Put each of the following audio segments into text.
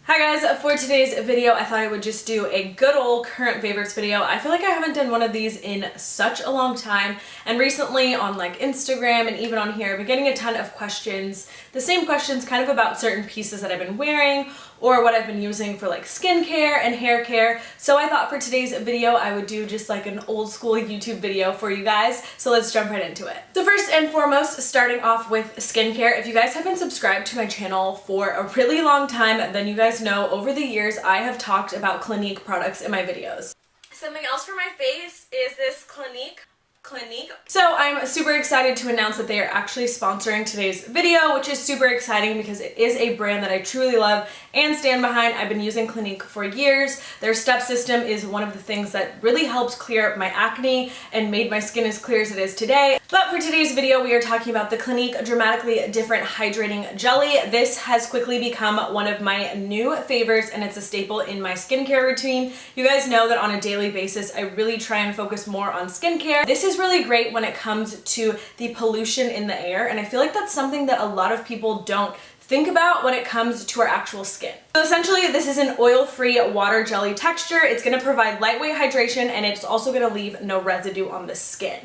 Hi guys, for today's video I thought I would just do a good old current favorites video. I feel like I haven't done one of these in such a long time, and recently on like Instagram and even on here I've been getting a ton of questions, the same questions kind of about certain pieces that I've been wearing or what I've been using for like skincare and hair care. So I thought for today's video I would do just like an old school YouTube video for you guys. So let's jump right into it. So first and foremost, starting off with skincare. If you guys have been subscribed to my channel for a really long time, then you guys know over the years I have talked about Clinique products in my videos. Something else for my face is this Clinique. So I'm super excited to announce that they are actually sponsoring today's video, which is super exciting because it is a brand that I truly love and stand behind. I've been using Clinique for years. Their step system is one of the things that really helped clear up my acne and made my skin as clear as it is today. But for today's video, we are talking about the Clinique Dramatically Different Hydrating Jelly. This has quickly become one of my new favorites and it's a staple in my skincare routine. You guys know that on a daily basis, I really try and focus more on skincare. This is really great when it comes to the pollution in the air, and I feel like that's something that a lot of people don't think about when it comes to our actual skin. So essentially this is an oil-free water jelly texture. It's going to provide lightweight hydration and it's also going to leave no residue on the skin.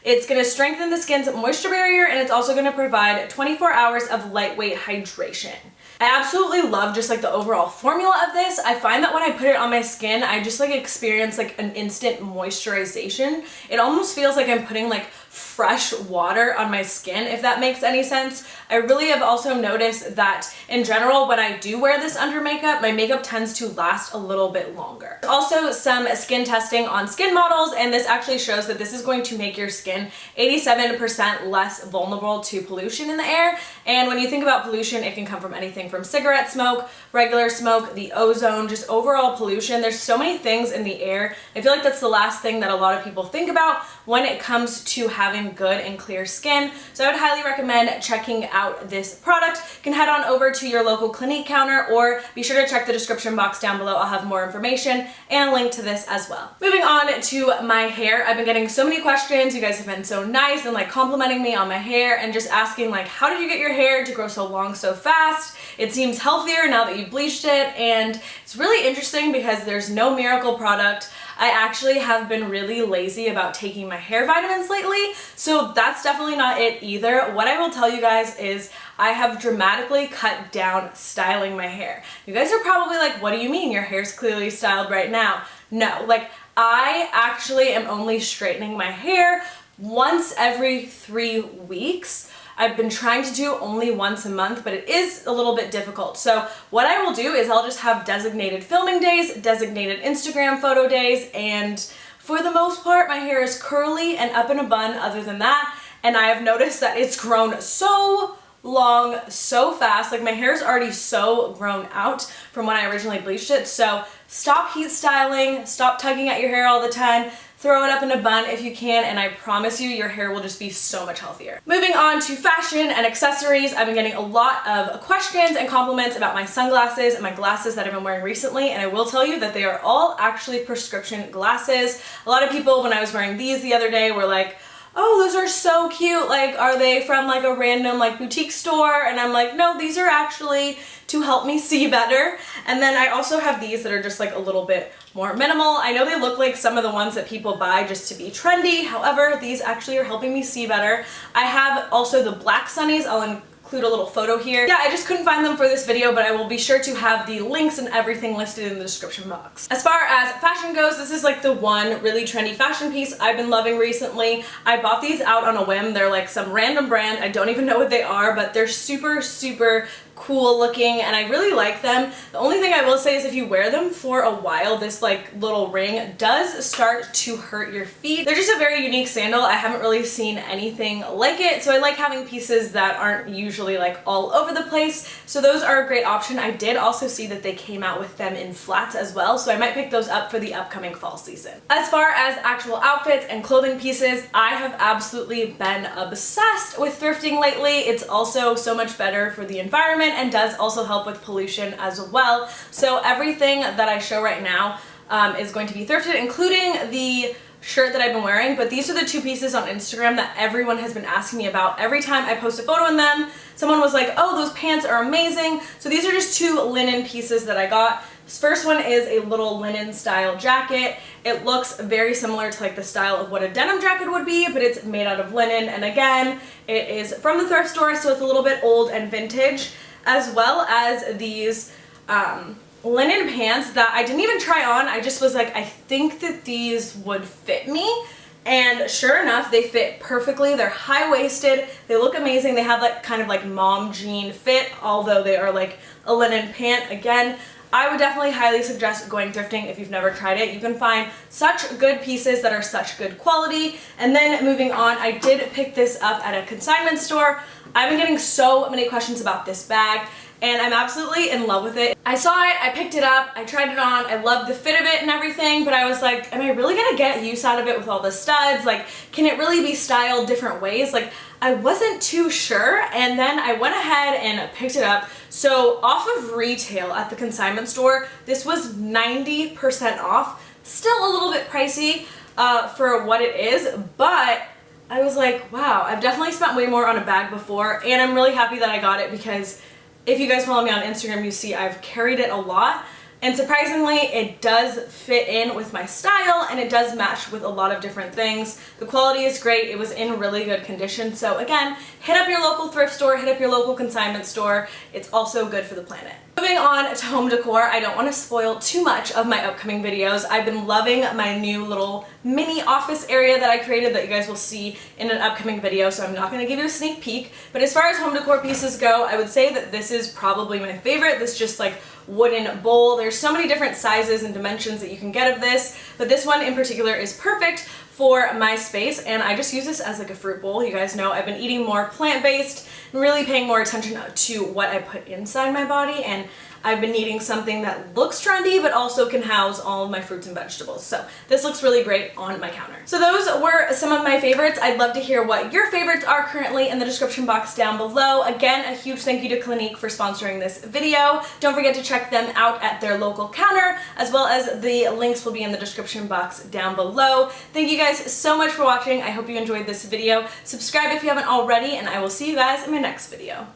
It's going to strengthen the skin's moisture barrier and it's also going to provide 24 hours of lightweight hydration. I absolutely love just like the overall formula of this. I find that when I put it on my skin, I just like experience like an instant moisturization. It almost feels like I'm putting like fresh water on my skin, if that makes any sense. I really have also noticed that in general when I do wear this under makeup, my makeup tends to last a little bit longer. Also some skin testing on skin models, and this actually shows that this is going to make your skin 87% less vulnerable to pollution in the air. And when you think about pollution, it can come from anything from cigarette smoke, regular smoke, the ozone, just overall pollution. There's so many things in the air. I feel like that's the last thing that a lot of people think about when it comes to having good and clear skin. So I would highly recommend checking out this product. You can head on over to your local Clinique counter or be sure to check the description box down below. I'll have more information and a link to this as well. Moving on to my hair. I've been getting so many questions. You guys have been so nice and like complimenting me on my hair and just asking like, how did you get your hair to grow so long so fast? It seems healthier now that you bleached it, and it's really interesting because there's no miracle product. I actually have been really lazy about taking my hair vitamins lately, so that's definitely not it either. What I will tell you guys is I have dramatically cut down styling my hair. You guys are probably like, what do you mean? Your hair's clearly styled right now. No, like I actually am only straightening my hair once every 3 weeks. I've been trying to do only once a month, but it is a little bit difficult. So what I will do is I'll just have designated filming days, designated Instagram photo days, and for the most part, my hair is curly and up in a bun other than that. And I have noticed that it's grown so long, so fast. Like my hair is already so grown out from when I originally bleached it. So stop heat styling, stop tugging at your hair all the time. Throw it up in a bun if you can, and I promise you your hair will just be so much healthier. Moving on to fashion and accessories, I've been getting a lot of questions and compliments about my sunglasses and my glasses that I've been wearing recently, and I will tell you that they are all actually prescription glasses. A lot of people, when I was wearing these the other day, were like, oh, those are so cute, like are they from like a random like boutique store? And I'm like, no, these are actually to help me see better. And then I also have these that are just like a little bit more minimal. I know they look like some of the ones that people buy just to be trendy. However, these actually are helping me see better. I have also the black sunnies. I'll include a little photo here. Yeah, I just couldn't find them for this video, but I will be sure to have the links and everything listed in the description box. As far as fashion goes, this is like the one really trendy fashion piece I've been loving recently. I bought these out on a whim. They're like some random brand. I don't even know what they are, but they're super, super cool looking and I really like them. The only thing I will say is if you wear them for a while, this like little ring does start to hurt your feet. They're just a very unique sandal. I haven't really seen anything like it, so I like having pieces that aren't usually like all over the place, so those are a great option. I did also see that they came out with them in flats as well, so I might pick those up for the upcoming fall season. As far as actual outfits and clothing pieces, I have absolutely been obsessed with thrifting lately. It's also so much better for the environment and does also help with pollution as well. So everything that I show right now is going to be thrifted, including the shirt that I've been wearing, but these are the two pieces on Instagram that everyone has been asking me about. Every time I post a photo in them, someone was like, oh, those pants are amazing. So these are just two linen pieces that I got. This first one is a little linen style jacket. It looks very similar to like the style of what a denim jacket would be, but it's made out of linen. And again, it is from the thrift store, so it's a little bit old and vintage, as well as these linen pants that I didn't even try on. I just was like, I think that these would fit me. And sure enough, they fit perfectly. They're high-waisted. They look amazing. They have like kind of like mom jean fit, although they are like a linen pant. Again, I would definitely highly suggest going thrifting if you've never tried it. You can find such good pieces that are such good quality. And then moving on, I did pick this up at a consignment store. I've been getting so many questions about this bag, and I'm absolutely in love with it. I saw it, I picked it up, I tried it on, I loved the fit of it and everything, but I was like, am I really gonna get use out of it with all the studs? Like, can it really be styled different ways? Like, I wasn't too sure, and then I went ahead and picked it up. So off of retail at the consignment store, this was 90% off. Still a little bit pricey for what it is, but I was like, wow, I've definitely spent way more on a bag before, and I'm really happy that I got it because if you guys follow me on Instagram, you see I've carried it a lot, and surprisingly, it does fit in with my style, and it does match with a lot of different things. The quality is great. It was in really good condition. So again, hit up your local thrift store, hit up your local consignment store. It's also good for the planet. Moving on to home decor, I don't want to spoil too much of my upcoming videos. I've been loving my new little mini office area that I created that you guys will see in an upcoming video, so I'm not going to give you a sneak peek. But as far as home decor pieces go, I would say that this is probably my favorite. This just like wooden bowl. There's so many different sizes and dimensions that you can get of this, but this one in particular is perfect for my space, and I just use this as like a fruit bowl. You guys know I've been eating more plant-based and really paying more attention to what I put inside my body, and I've been needing something that looks trendy but also can house all of my fruits and vegetables. So this looks really great on my counter. So those were some of my favorites. I'd love to hear what your favorites are currently in the description box down below. Again, a huge thank you to Clinique for sponsoring this video. Don't forget to check them out at their local counter, as well as the links will be in the description box down below. Thank you guys so much for watching. I hope you enjoyed this video. Subscribe if you haven't already, and I will see you guys in my next video.